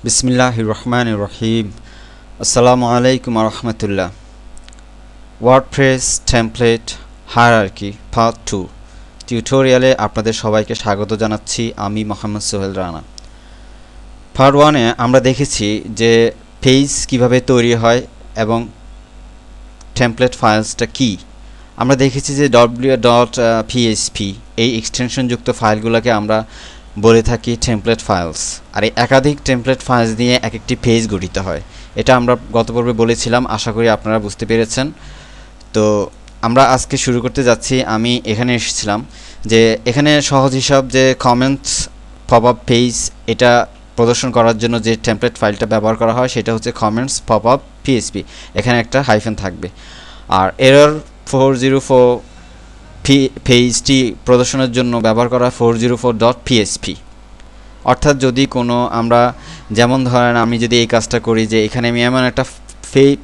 বিসমিল্লাহির রহমানির রহিম। আসসালামু আলাইকুম রহমতুল্লাহ। ওয়ার্ডপ্রেস টেমপ্লেট হায়ারার্কি পার্ট 2 টিউটোরিয়ালে আপনাদের সবাইকে স্বাগত জানাচ্ছি। আমি মোহাম্মদ সোহেল রানা। পার্ট 1-এ আমরা দেখেছি যে পেজ কিভাবে তৈরি হয় এবং টেমপ্লেট ফাইলসটা কি। আমরা দেখেছি যে www.php এই এক্সটেনশনযুক্ত ফাইলগুলোকে আমরা বলে থাকি টেমপ্লেট ফাইলস। আর এই একাধিক টেমপ্লেট ফাইলস নিয়ে এক একটি পেজ গঠিত হয়। এটা আমরা গত পর্বে বলেছিলাম, আশা করি আপনারা বুঝতে পেরেছেন। তো আমরা আজকে শুরু করতে যাচ্ছি। আমি এখানে এসেছিলাম যে এখানে সহজ হিসাব যে কমেন্টস পপ আপ পেজ, এটা প্রদর্শন করার জন্য যে টেমপ্লেট ফাইলটা ব্যবহার করা হয় সেটা হচ্ছে কমেন্টস পপ আপ পিএসপি। এখানে একটা হাইফেন থাকবে। আর এরর 404 পেজটি প্রদর্শনের জন্য ব্যবহার করা 404.php। অর্থাৎ যদি কোনো আমরা যেমন ধরেন আমি যদি এই কাজটা করি যে এখানে আমি এমন একটা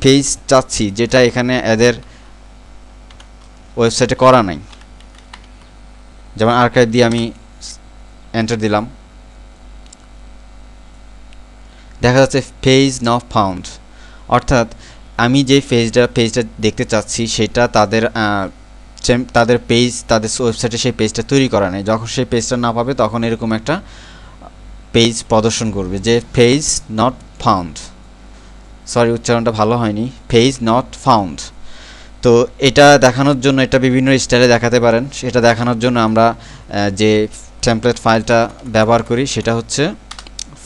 পেজ চাচ্ছি যেটা এখানে এদের ওয়েবসাইটে করা নাই, যেমন আর্কাইভ দিয়ে আমি এন্টার দিলাম, দেখা যাচ্ছে পেজ নট ফাউন্ড। অর্থাৎ আমি যে পেজটা দেখতে চাচ্ছি সেটা তাদের পেজ, তাদের ওয়েবসাইটে সেই পেজটা তৈরি করা নেই। যখন সেই পেজটা না পাবে তখন এরকম একটা পেজ প্রদর্শন করবে যে পেজ নট ফাউন্ড। সরি, উচ্চারণটা ভালো হয়নি, পেজ নট ফাউন্ড। তো এটা দেখানোর জন্য, এটা বিভিন্ন স্টাইলে দেখাতে পারেন, সেটা দেখানোর জন্য আমরা যে টেমপ্লেট ফাইলটা ব্যবহার করি সেটা হচ্ছে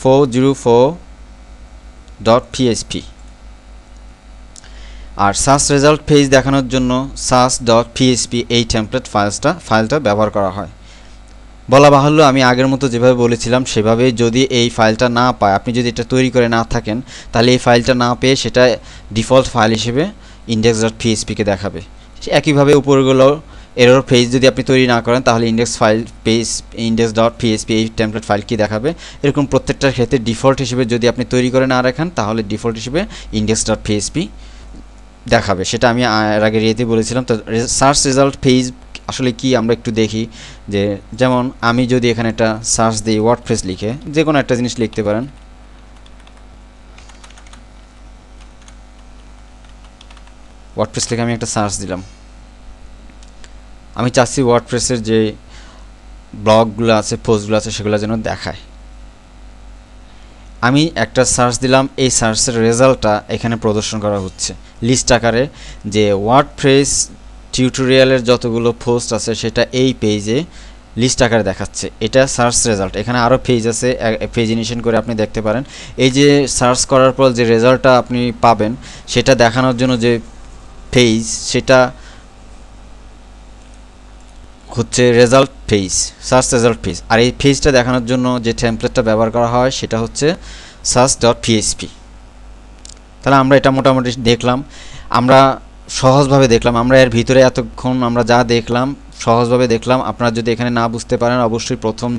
404.php। আর সার্চ রেজাল্ট পেজ দেখানোর জন্য search.php এই টেমপ্লেট ফাইলটা ব্যবহার করা হয়। বলা বাহুল্য, আমি আগের মতো যেভাবে বলেছিলাম সেভাবে যদি এই ফাইলটা না পায়, আপনি যদি এটা তৈরি করে না থাকেন, তাহলে এই ফাইলটা না পেয়ে সেটা ডিফল্ট ফাইল হিসেবে index.php-কে দেখাবে। একইভাবে উপরগুলো এরর পেজ যদি আপনি তৈরি না করেন তাহলে index.php এই টেমপ্লেট ফাইল কি দেখাবে। এরকম প্রত্যেকটার ক্ষেত্রে ডিফল্ট হিসেবে যদি আপনি তৈরি করে না রাখেন তাহলে ডিফল্ট হিসেবে index.php দেখাবে। সেটা আমি এর আগে রিয়েতে বলেছিলাম। তো সার্চ রেজাল্ট পেজ আসলে কি আমরা একটু দেখি। যে যেমন আমি যদি এখানে একটা সার্চ দিই, ওয়ার্ডপ্রেস লিখে যে কোনো একটা জিনিস লিখতে পারেন। ওয়ার্ডপ্রেস লিখে আমি একটা সার্চ দিলাম। আমি চাচ্ছি ওয়ার্ডপ্রেসের যে ব্লগগুলো আছে, পোস্টগুলো আছে সেগুলো যেন দেখায়। আমি একটা সার্চ দিলাম, এই সার্চের রেজাল্টটা এখানে প্রদর্শন করা হচ্ছে লিস্ট আকারে, যে ওয়ার্ডপ্রেস টিউটোরিয়ালের যতগুলো পোস্ট আছে সেটা এই পেজে লিস্ট আকারে দেখাচ্ছে। এটা সার্চ রেজাল্ট। এখানে আরও পেজ আছে, পেজ ইনিশিয়েট করে আপনি দেখতে পারেন। এই যে সার্চ করার পর যে রেজাল্টটা আপনি পাবেন সেটা দেখানোর জন্য যে পেজ, সেটা হচ্ছে result page, search result page. আর এই পেজটা দেখানোর জন্য যে টেমপ্লেটটা ব্যবহার করা হয় সেটা হচ্ছে search.php। তাহলে আমরা এটা মোটামুটি দেখলাম, আমরা সহজভাবে দেখলাম। আমরা এর ভিতরে এতক্ষণ আমরা যা দেখলাম সহজভাবে দেখলাম। আপনারা যদি এখানে না বুঝতে পারেন অবশ্যই প্রথম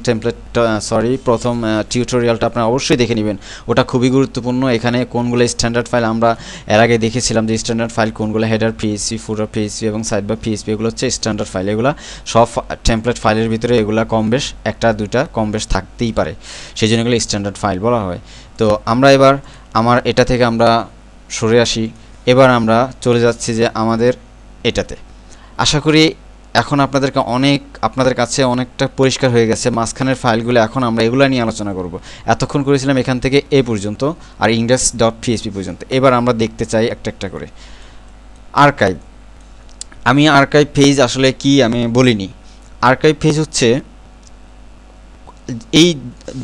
টিউটোরিয়ালটা আপনারা অবশ্যই দেখে নেবেন, ওটা খুবই গুরুত্বপূর্ণ। এখানে কোনগুলো স্ট্যান্ডার্ড ফাইল আমরা এর আগে দেখেছিলাম যে স্ট্যান্ডার্ড ফাইল কোনগুলো, হেডার পিএসপি, ফুটার পিএসপি এবং সাইডবার পিএসপি, এগুলো হচ্ছে স্ট্যান্ডার্ড ফাইল। এগুলো সব টেমপ্লেট ফাইলের ভিতরে এগুলো কম বেশ একটা দুইটা কম বেশ থাকতেই পারে, সেই জন্য এগুলো স্ট্যান্ডার্ড ফাইল বলা হয়। তো আমরা এবার এটা থেকে আমরা সরে আসি। এবার আমরা চলে যাচ্ছি যে আমাদের এটাতে। আশা করি এখন আপনাদের কাছে অনেকটা পরিষ্কার হয়ে গেছে মাঝখানের ফাইলগুলো। এখন আমরা এগুলো নিয়ে আলোচনা করব। এতক্ষণ করেছিলাম এখান থেকে এ পর্যন্ত আর index.php পর্যন্ত। এবার আমরা দেখতে চাই একটা একটা করে আর্কাইভ। আমি আর্কাইভ পেজ আসলে কি আমি বলিনি। আর্কাইভ পেজ হচ্ছে এই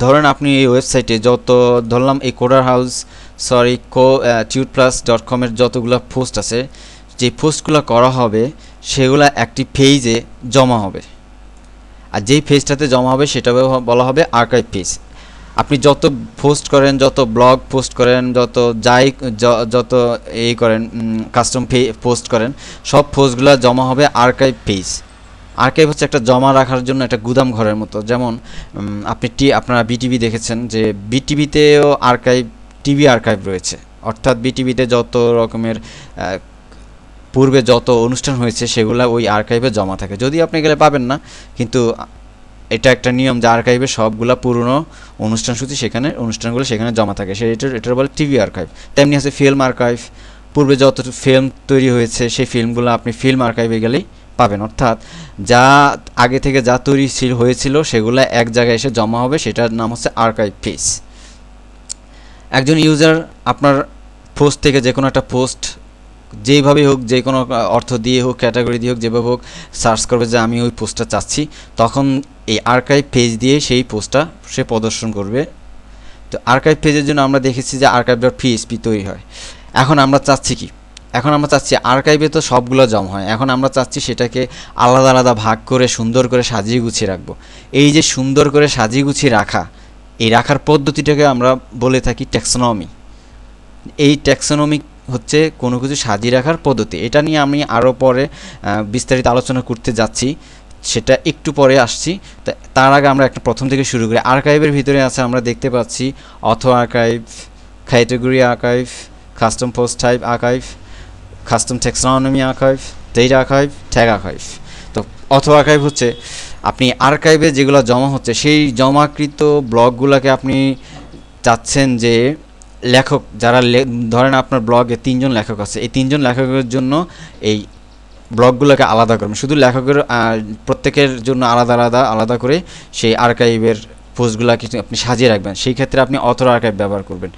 ধরেন আপনি এই ওয়েবসাইটে যত ধরলাম এই tuteplus.com এর যতগুলো পোস্ট আছে, যে পোস্টগুলো করা হবে সেগুলো একটি পেজে জমা হবে। আর যেই পেজটাতে জমা হবে সেটা বলা হবে আর্কাইভ পেজ। আপনি যত পোস্ট করেন, যত ব্লগ পোস্ট করেন, যত এই করেন কাস্টম পোস্ট করেন, সব পোস্টগুলো জমা হবে আর্কাইভ পেজ। আর্কাইভ হচ্ছে একটা জমা রাখার জন্য একটা গুদাম ঘরের মতো। যেমন আপনারা বিটিভি দেখেছেন যে বিটিভিতেও টিভি আর্কাইভ রয়েছে। অর্থাৎ বিটিভিতে যত রকমের পূর্বে যত অনুষ্ঠান হয়েছে সেগুলো ওই আর্কাইভে জমা থাকে। যদি আপনি গেলে পাবেন না, কিন্তু এটা একটা নিয়ম যে আর্কাইভে সবগুলা পুরনো অনুষ্ঠানসূচি অনুষ্ঠানগুলো সেখানে জমা থাকে, এটার বলে টিভি আর্কাইভ। তেমনি আছে ফিল্ম আর্কাইভ, পূর্বে যত ফিল্ম তৈরি হয়েছে সেই ফিল্মগুলো আপনি ফিল্ম আর্কাইভে গেলেই পাবেন, অর্থাৎ যা আগে থেকে যা তৈরি হয়েছিল সেগুলো এক জায়গায় এসে জমা হবে, সেটার নাম হচ্ছে আর্কাইভ পেজ। একজন ইউজার আপনার পোস্ট থেকে যে কোনো একটা পোস্ট যেইভাবে হোক, যে কোনো অর্থ দিয়ে হোক, ক্যাটাগরি দিয়ে হোক, যেভাবে হোক সার্চ করবে যে আমি ওই পোস্টটা চাচ্ছি, তখন এই আর্কাইভ পেজ দিয়ে সেই পোস্টটা সে প্রদর্শন করবে। তো আর্কাইভ পেজের জন্য আমরা দেখেছি যে archive.php তৈরি হয়। এখন আমরা চাচ্ছি কি, এখন আমরা চাচ্ছি আর্কাইভে তো সবগুলো জমা হয়, এখন আমরা চাচ্ছি সেটাকে আলাদা আলাদা ভাগ করে সুন্দর করে সাজিয়ে গুছিয়ে রাখবো। এই যে সুন্দর করে সাজিয়ে গুছিয়ে রাখা, এই রাখার পদ্ধতিটাকে আমরা বলে থাকি ট্যাক্সোনমি। এই ট্যাক্সোনমি হচ্ছে কোনো কিছু সাজিয়ে রাখার পদ্ধতি। এটা নিয়ে আমি আরও পরে বিস্তারিত আলোচনা করতে যাচ্ছি, সেটা একটু পরে আসছি। তার আগে আমরা একটা প্রথম থেকে শুরু করি। আর্কাইভের ভিতরে আছে, আমরা দেখতে পাচ্ছি author archive, category archive, custom post type archive, custom taxonomy archive, data archive, tag archive. তো অথর আর্কাইভ হচ্ছে আপনি আর্কাইভে যেগুলো জমা হচ্ছে সেই জমাকৃত ব্লগগুলোকে আপনি চাচ্ছেন যে লেখক যারা ধরেন আপনার ব্লগে 3 জন লেখক আছে, এই 3 জন লেখকের জন্য এই ব্লগগুলোকে আলাদা করবেন, শুধু লেখকের প্রত্যেকের জন্য আলাদা করে সেই আর্কাইভের পোস্টগুলোকে আপনি সাজিয়ে রাখবেন। সেই ক্ষেত্রে আপনি অথর আর্কাইভ ব্যবহার করবেন।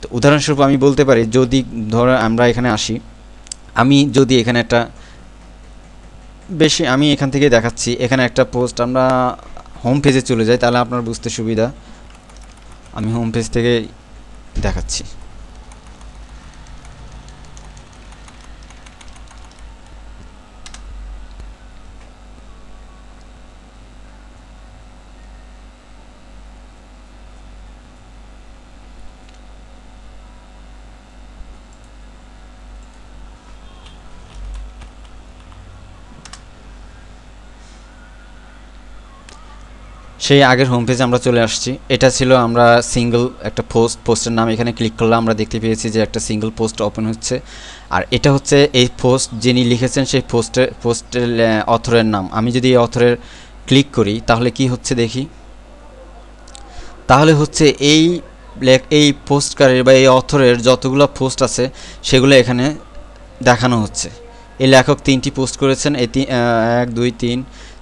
তো উদাহরণস্বরূপ আমি বলতে পারি, যদি ধরো আমরা এখানে আসি, আমি যদি এখানে একটা আমি এখান থেকে দেখাচ্ছি, এখানে একটা পোস্ট আমরা হোম পেজে চলে যাই, তাহলে আপনার বুঝতে সুবিধা। আমি হোম পেজ থেকে দেখাচ্ছি। সেই আগের হোম পেজে আমরা চলে আসছি। এটা ছিল আমরা সিঙ্গল একটা পোস্টের নাম, এখানে ক্লিক করলে আমরা দেখতে পেয়েছি যে একটা সিঙ্গল পোস্ট ওপেন হচ্ছে। আর এটা হচ্ছে এই পোস্ট যিনি লিখেছেন সেই পোস্টের অথরের নাম। আমি যদি এই অথরের ক্লিক করি তাহলে কি হচ্ছে দেখি, তাহলে হচ্ছে এই পোস্টকারের বা এই অথরের যতগুলো পোস্ট আছে সেগুলো এখানে দেখানো হচ্ছে। এই লেখক 3টি পোস্ট করেছেন, এই 1 2 3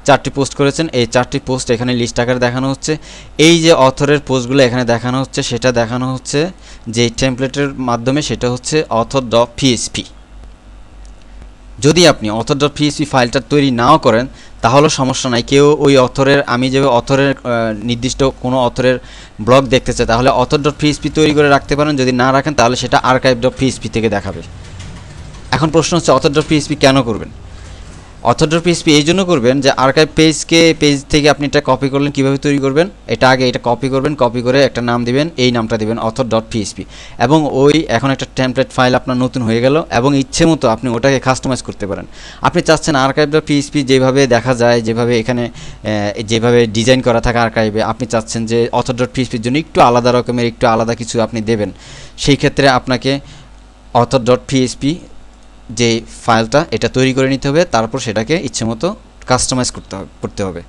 4টি পোস্ট করেছেন, এই 4টি পোস্ট এখানে লিস্ট আকারে দেখানো হচ্ছে। এই যে অথরের পোস্টগুলো এখানে দেখানো হচ্ছে, সেটা দেখানো হচ্ছে যে টেমপ্লেটের মাধ্যমে, সেটা হচ্ছে author.php। যদি আপনি author.php ফাইলটা তৈরি নাও করেন তাহলে সমস্যা নাই, কেউ ওই অথরের, আমি যে অথরের নির্দিষ্ট কোনো অথরের ব্লগ দেখতে চাই তাহলে author.php তৈরি করে রাখতে পারেন। যদি না রাখেন তাহলে সেটা archive.php থেকে দেখাবে। এখন প্রশ্ন হচ্ছে author.php কেন করবেন? author.php এই জন্য করবেন যে আর্কাইভ পেজ থেকে আপনি এটা কপি করলেন, কীভাবে তৈরি করবেন, এটা কপি করবেন, কপি করে একটা নাম দিবেন, এই নামটা দিবেন author.php, এবং এখন একটা টেমপ্লেট ফাইল আপনার নতুন হয়ে গেল, এবং ইচ্ছে মতো আপনি ওটাকে কাস্টমাইজ করতে পারেন। আপনি চাচ্ছেন archive.php যেভাবে দেখা যায়, যেভাবে এখানে যেভাবে ডিজাইন করা থাকে আর্কাইভে, আপনি চাচ্ছেন যে author.php-র জন্য একটু আলাদা রকমের, একটু আলাদা কিছু আপনি দেবেন। সেই ক্ষেত্রে আপনাকে author.php যে ফাইলটা এটা তৈরি করে নিতে হবে, তারপর সেটাকে ইচ্ছেমতো কাস্টমাইজ করতে হবে।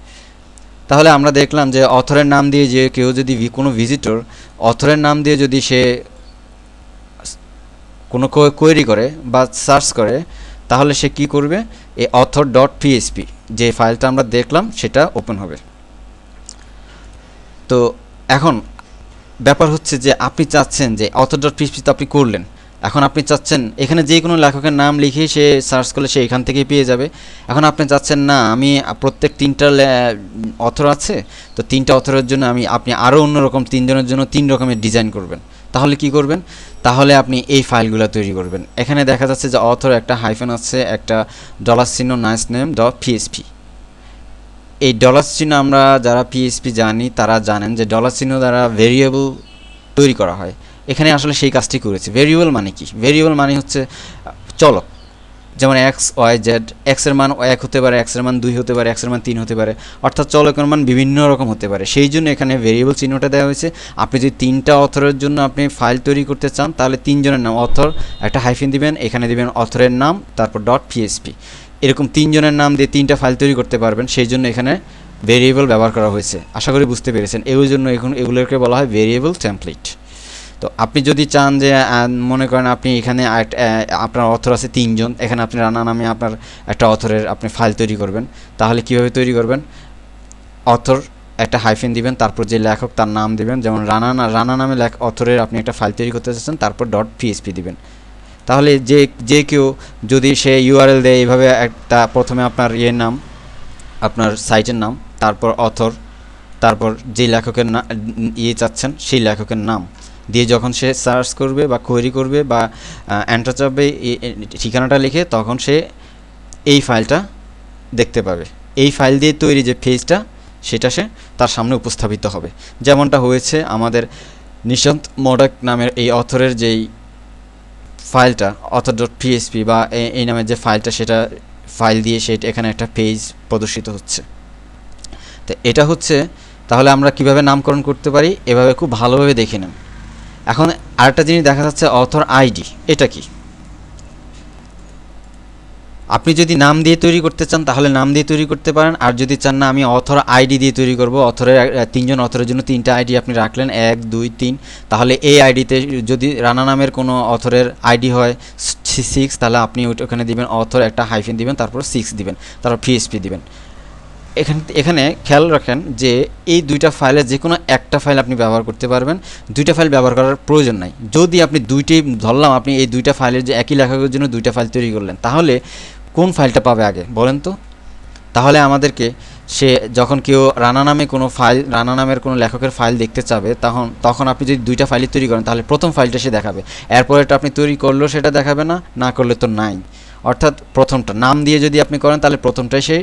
তাহলে আমরা দেখলাম যে অথরের নাম দিয়ে যে কেউ যদি কোনো ভিজিটর অথরের নাম দিয়ে যদি সে কোনো কোয়েরি করে বা সার্চ করে তাহলে সে কি করবে, এই author.php যে ফাইলটা আমরা দেখলাম সেটা ওপেন হবে। তো এখন ব্যাপার হচ্ছে যে আপনি চাচ্ছেন যে author.php তো আপনি করলেন, এখন আপনি চাচ্ছেন এখানে যে কোনো লেখকের নাম লিখে সে সার্চ করলে সে এখান থেকেই পেয়ে যাবে। এখন আপনি চাচ্ছেন না, আমি প্রত্যেক 3টা অথর আছে, তো 3টা অথরের জন্য আপনি আরও অন্যরকম 3 জনের জন্য 3 রকমের ডিজাইন করবেন। তাহলে কি করবেন, তাহলে আপনি এই ফাইলগুলো তৈরি করবেন। এখানে দেখা যাচ্ছে যে অথর একটা হাইফেন আছে, একটা $চিহ্ন nicename.php। এই $চিহ্ন আমরা যারা PHP জানি তারা জানেন যে $চিহ্ন দ্বারা ভেরিয়েবল তৈরি করা হয়। এখানে আসলে সেই কাজটি করেছে। ভেরিয়েবল মানে কি? ভেরিয়েবল মানে হচ্ছে চলক, যেমন এক্স ওয়াই জেড। এক্সের মান 1 হতে পারে, এক্সের মান 2 হতে পারে, এক্সের মান 3 হতে পারে, অর্থাৎ চলকের মান বিভিন্ন রকম হতে পারে। সেই জন্য এখানে ভেরিয়েবল চিহ্নটা দেওয়া হয়েছে। আপনি যদি 3টা অথরের জন্য আপনি ফাইল তৈরি করতে চান তাহলে 3 জনের নাম অথর, একটা হাইফেন দিবেন, এখানে দিবেন অথরের নাম, তারপর .php। এরকম 3 জনের নাম দিয়ে 3টা ফাইল তৈরি করতে পারবেন। সেই জন্য এখানে ভেরিয়েবল ব্যবহার করা হয়েছে। আশা করি বুঝতে পেরেছেন। এই জন্য এখন এগুলোকে বলা হয় ভেরিয়েবল টেমপ্লেট। তো আপনি যদি চান যে মনে করেন আপনি এখানে আপনার অথর আছে 3 জন, এখানে আপনি রানা নামে আপনার একটা অথরের আপনি ফাইল তৈরি করবেন, তাহলে কিভাবে তৈরি করবেন? অথর একটা হাইফেন দিবেন, তারপর যে লেখক তার নাম দিবেন, যেমন রানা নামে অথরের আপনি একটা ফাইল তৈরি করতে চাচ্ছেন, তারপর .php দিবেন। তাহলে যে কেউ যদি সে ইউআরএল দেয় এইভাবে, একটা প্রথমে আপনার নাম, আপনার সাইটের নাম, তারপর অথর, তারপর যে লেখকের চাচ্ছেন সেই লেখকের নাম দিয়ে যখন সে সার্চ করবে বা কোয়েরি করবে বা এন্টার চাপবে ঠিকানাটা লিখে, তখন সে এই ফাইলটা দেখতে পাবে। এই ফাইল দিয়ে তৈরি যে পেজটা সেটা সে তার সামনে উপস্থাপিত হবে। যেমনটা হয়েছে আমাদের নিশান্ত মোডক নামের এই অথরের যেই ফাইলটা author.php বা এই নামের যে ফাইলটা, সেটা ফাইল দিয়ে সেটা এখানে একটা পেজ প্রদর্শিত হচ্ছে। তো এটা হচ্ছে, তাহলে আমরা কিভাবে নামকরণ করতে পারি এভাবে খুব ভালোভাবে দেখে নেন। এখন আরেকটা জিনিস দেখা যাচ্ছে অথর আইডি। এটা কি? আপনি যদি নাম দিয়ে তৈরি করতে চান তাহলে নাম দিয়ে তৈরি করতে পারেন, আর যদি চান না আমি অথর আইডি দিয়ে তৈরি করব, অথরের 3 জন অথরের জন্য 3টা আইডি আপনি রাখলেন 1 2 3, তাহলে এই আইডিতে যদি রানা নামের কোনো অথরের আইডি হয় 6, তাহলে আপনি ওখানে দিবেন অথর একটা হাইফেন দিবেন, তারপর 6 দিবেন, তারপর PHP দিবেন। এখানে খেয়াল রাখেন যে এই দুইটা ফাইলের যে কোনো একটা ফাইল আপনি ব্যবহার করতে পারবেন, দুইটা ফাইল ব্যবহার করার প্রয়োজন নাই। যদি আপনি দুইটাই ধরলাম, আপনি এই দুইটা ফাইলের যে একই লেখকের জন্য দুইটা ফাইল তৈরি করলেন, তাহলে কোন ফাইলটা পাবে আগে বলেন তো? তাহলে আমাদেরকে সে যখন কেউ রানা নামে কোনো ফাইল, রানা নামের কোনো লেখকের ফাইল দেখতে চাবে, তখন আপনি যদি দুইটা ফাইলই তৈরি করেন তাহলে প্রথম ফাইলটা সে দেখাবে, এরপরেটা আপনি তৈরি করলেও সেটা দেখাবে না, না করলে তো নাই। অর্থাৎ প্রথমটা নাম দিয়ে যদি আপনি করেন তাহলে প্রথমটাই সে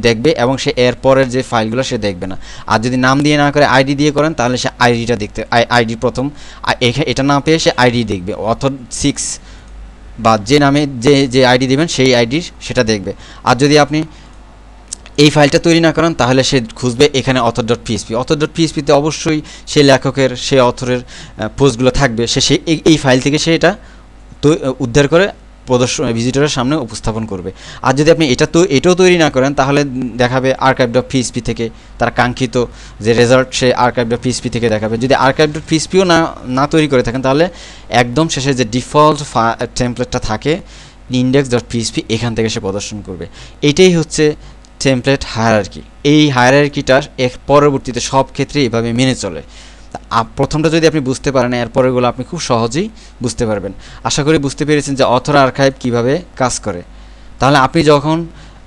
দেখবে এবং সে এরপরের যে ফাইলগুলো সে দেখবে না। আর যদি নাম দিয়ে না করে আইডি দিয়ে করেন তাহলে সে আইডিটা দেখতে, আইডি প্রথম এটা না পেয়ে সে আইডি দেখবে, অথর 6 বা যে নামে যে আইডি দেবেন সেই আইডির সেটা দেখবে। আর যদি আপনি এই ফাইলটা তৈরি না করেন তাহলে সে খুঁজবে এখানে author.php। author.php তে অবশ্যই সেই লেখকের, সেই অথরের পোস্টগুলো থাকবে, সে এই ফাইল থেকে সে এটা উদ্ধার করে ভিজিটরের সামনে উপস্থাপন করবে। আর যদি আপনি এটাও তৈরি না করেন তাহলে দেখাবে archive.php থেকে, তার কাঙ্ক্ষিত যে রেজাল্ট সে archive.php থেকে দেখাবে। যদি archive.phpও না তৈরি করে থাকেন তাহলে একদম শেষে যে ডিফল্ট টেমপ্লেটটা থাকে index.php, এখান থেকে সে প্রদর্শন করবে। এটাই হচ্ছে টেমপ্লেট হায়ারার্কি। এই হায়ারার্কিটা পরবর্তীতে সব ক্ষেত্রে এভাবে মেনে চলে। প্রথমটা যদি আপনি বুঝতে পারেন, এরপরেগুলো আপনি খুব সহজেই বুঝতে পারবেন। আশা করি বুঝতে পেরেছেন যে অথর আর্কাইভ কিভাবে কাজ করে। তাহলে আপনি যখন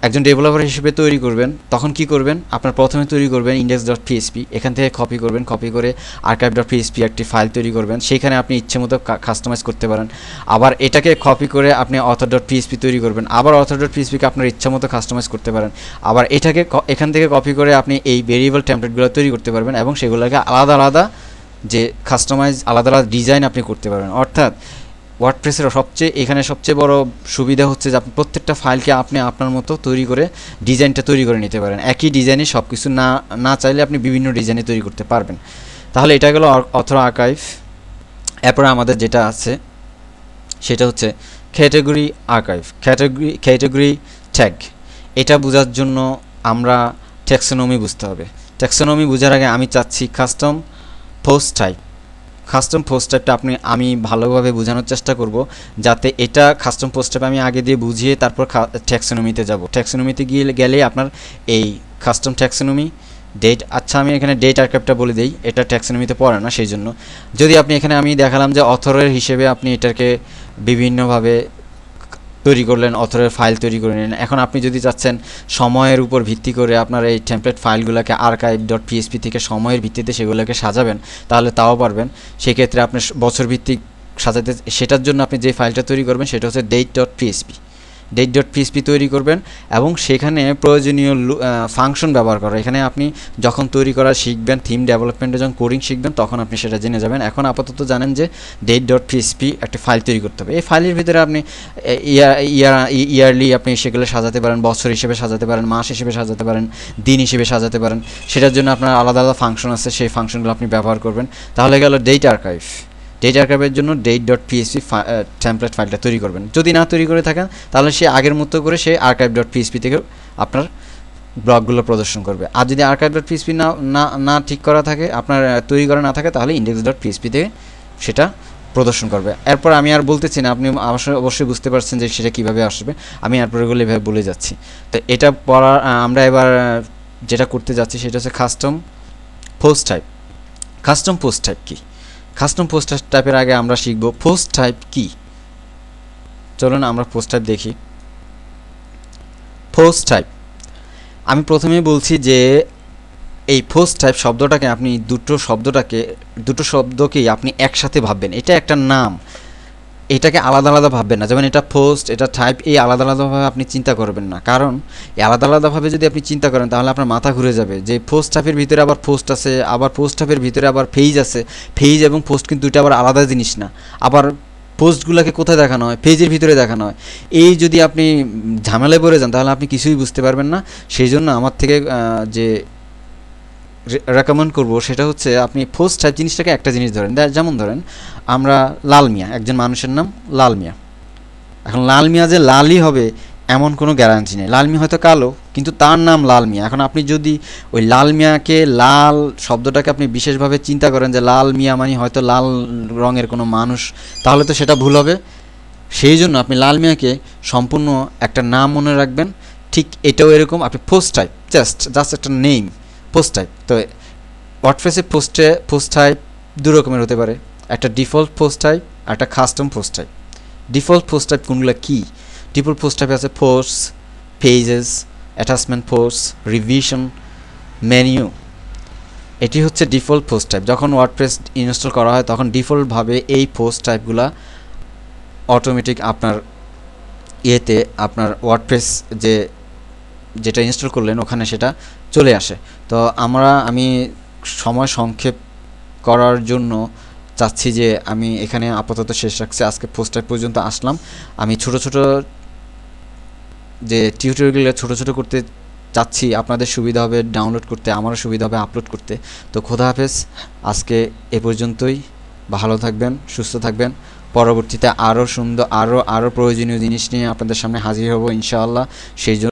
একজন ডেভেলপার হিসেবে তৈরি করবেন তখন কি করবেন? আপনার প্রথমে তৈরি করবেন index.php, এখান থেকে কপি করবেন, কপি করে archive.php একটি ফাইল তৈরি করবেন, সেইখানে আপনি ইচ্ছে মতো কাস্টমাইজ করতে পারেন। আবার এটাকে কপি করে আপনি author.php তৈরি করবেন, আবার author.php-কে আপনার ইচ্ছা মতো কাস্টমাইজ করতে পারেন। আবার এটাকে এখান থেকে কপি করে আপনি এই ভেরিয়েবল টেমপ্লেটগুলো তৈরি করতে পারবেন এবং সেগুলোকে আলাদা আলাদা যে কাস্টমাইজ, আলাদা আলাদা ডিজাইন আপনি করতে পারবেন। অর্থাৎ ওয়ার্ডপ্রেসের সবচেয়ে সবচেয়ে বড় সুবিধা হচ্ছে যে আপনি প্রত্যেকটা ফাইলকে আপনি আপনার মতো তৈরি করে ডিজাইনটা তৈরি করে নিতে পারেন। একই ডিজাইনে সব কিছু না চাইলে আপনি বিভিন্ন ডিজাইনে তৈরি করতে পারবেন। তাহলে এটা গেল অথর আর্কাইভ। এরপরে আমাদের যেটা আছে সেটা হচ্ছে ক্যাটাগরি আর্কাইভ, ক্যাটাগরি ট্যাগ। এটা বোঝার জন্য আমরা ট্যাক্সোনমি বুঝতে হবে। ট্যাক্সোনমি বোঝার আগে আমি চাচ্ছি custom post type. Custom post টাইপটা আমি ভালোভাবে বোঝানোর চেষ্টা করব, যাতে এটা কাস্টম পোস্ট টাইপ আমি আগে দিয়ে বুঝিয়ে তারপর ট্যাক্সোনমিতে যাব। ট্যাক্সোনমিতে গেলে আপনার এই কাস্টম ট্যাক্সোনমি ডেট, আচ্ছা আমি এখানে ডেট আর্কাইভটা বলে দিই, এটা ট্যাক্সোনমিতে পড়ে না, সেই জন্য যদি আপনি এখানে আমি দেখালাম যে অথরের হিসেবে আপনি এটাকে বিভিন্নভাবে তৈরি করলেন, অথরের ফাইল তৈরি করে নিলেন। এখন আপনি যদি চাচ্ছেন সময়ের উপর ভিত্তি করে আপনার এই টেমপ্লেট ফাইলগুলোকে archive.php থেকে সময়ের ভিত্তিতে সেগুলোকে সাজাবেন, তাহলে তাও পারবেন। সেক্ষেত্রে আপনি বছর ভিত্তিক সাজাতে, সেটার জন্য আপনি যে ফাইলটা তৈরি করবেন সেটা হচ্ছে date.php। date.php তৈরি করবেন এবং সেখানে প্রয়োজনীয় ফাংশন ব্যবহার করা। এখানে আপনি যখন তৈরি করা শিখবেন, থিম ডেভেলপমেন্টে যখন কোডিং শিখবেন তখন আপনি সেটা জেনে যাবেন। এখন আপাতত জানেন যে date.php একটা ফাইল তৈরি করতে হবে। এই ফাইলের ভিতরে আপনি ইয়ারলি আপনি সেগুলো সাজাতে পারেন, বছর হিসেবে সাজাতে পারেন, মাস হিসেবে সাজাতে পারেন, দিন হিসেবে সাজাতে পারেন। সেটার জন্য আপনার আলাদা আলাদা ফাংশন আছে, সেই ফাংশনগুলো আপনি ব্যবহার করবেন। তাহলে গেল ডেট আর্কাইভ। ডেট আর্কাইভের জন্য date.php টেমপ্লেট ফাইলটা তৈরি করবেন। যদি না তৈরি করে থাকেন তাহলে সে আগের মতো করে সে archive.php থেকে আপনার ব্লকগুলো প্রদর্শন করবে। আর যদি আর্কাইভ ডট পিএইচপি না না না ঠিক করা থাকে, আপনার তৈরি করা না থাকে, তাহলে ইন্ডেক্স ডট পিএইচপিতে সেটা প্রদর্শন করবে। এরপর আমি আর বলতেছি না, আপনি অবশ্যই বুঝতে পারছেন যে সেটা কীভাবে আসবে। আমি এরপর এগুলো এভাবে বলে যাচ্ছি। তো এটা পড়ার আমরা এবার যেটা করতে যাচ্ছি সেটা হচ্ছে custom post type. Custom post type কী? কাস্টম পোস্ট টাইপের আগে আমরা শিখব পোস্ট টাইপ কী। চলুন আমরা পোস্ট টাইপ দেখি। পোস্ট টাইপ, আমি প্রথমেই বলছি যে এই পোস্ট টাইপ শব্দটাকে আপনি দুটো শব্দকেই আপনি একসাথে ভাববেন। এটা একটা নাম, এটাকে আলাদা আলাদা ভাববেন না। যেমন এটা পোস্ট, এটা টাইপ, এই আলাদা আলাদাভাবে আপনি চিন্তা করবেন না। কারণ এই আলাদা আলাদাভাবে যদি আপনি চিন্তা করেন তাহলে আপনার মাথা ঘুরে যাবে যে পোস্ট টাইপের ভিতরে আবার পোস্ট আছে, আবার পোস্ট টাইপের ভিতরে আবার পেজ আছে। পেজ এবং পোস্ট কিন্তু দুইটা আবার আলাদা জিনিস না। আবার পোস্টগুলোকে কোথায় দেখানো হয়? পেজের ভিতরে দেখানো হয়। এই যদি আপনি ঝামেলায় পড়ে যান তাহলে আপনি কিছুই বুঝতে পারবেন না। সেই জন্য আমার থেকে যে রেকমেন্ড করব সেটা হচ্ছে আপনি পোস্ট টাইপ জিনিসটাকে একটা জিনিস ধরেন। যেমন ধরেন আমরা লাল মিয়া, একজন মানুষের নাম লাল মিয়া। এখন লাল মিয়া যে লালই হবে এমন কোনো গ্যারান্টি নেই। লাল মিয়া হয়তো কালো, কিন্তু তার নাম লাল মিয়া। এখন আপনি যদি ওই লাল মিয়াকে, লাল শব্দটাকে আপনি বিশেষভাবে চিন্তা করেন যে লাল মিয়া মানে হয়তো লাল রঙের কোনো মানুষ, তাহলে তো সেটা ভুল হবে। সেই জন্য আপনি লাল মিয়াকে সম্পূর্ণ একটা নাম মনে রাখবেন। ঠিক এটাও এরকম, আপনি পোস্ট টাইপ জাস্ট একটা নেম, পোস্ট টাইপ। তো ওয়ার্ডপ্রেসে পোস্ট টাইপ দু রকমের হতে পারে, একটা ডিফল্ট পোস্ট টাইপ আর একটা custom post type. Default post type কোনগুলো কী? ডিফল্ট পোস্ট টাইপে আছে posts, pages, attachment posts, revision, menu. এটি হচ্ছে ডিফল্ট পোস্ট টাইপ। যখন ওয়ার্ডপ্রেস ইনস্টল করা হয় তখন ডিফল্টভাবে এই পোস্ট টাইপগুলো অটোমেটিক আপনার আপনার ওয়ার্ডপ্রেস যেটা ইনস্টল করলেন ওখানে সেটা চলে আসে। তো আমি সময় সংক্ষেপ করার জন্য চাচ্ছি যে আমি এখানে আপাতত শেষ রাখছি। আজকে পোস্ট টাইপ পর্যন্ত আসলাম। আমি ছোট যে টিউটোরিয়ালগুলো ছোট করতে চাচ্ছি, আপনাদের সুবিধা হবে ডাউনলোড করতে, আমারও সুবিধা হবে আপলোড করতে। তো খোদা হাফেজ, আজকে এ পর্যন্তই। ভালো থাকবেন, সুস্থ থাকবেন। পরবর্তীতে আরও সুন্দর আরও প্রয়োজনীয় জিনিস নিয়ে আপনাদের সামনে হাজির হব ইনশাআল্লাহ। সেই জন্য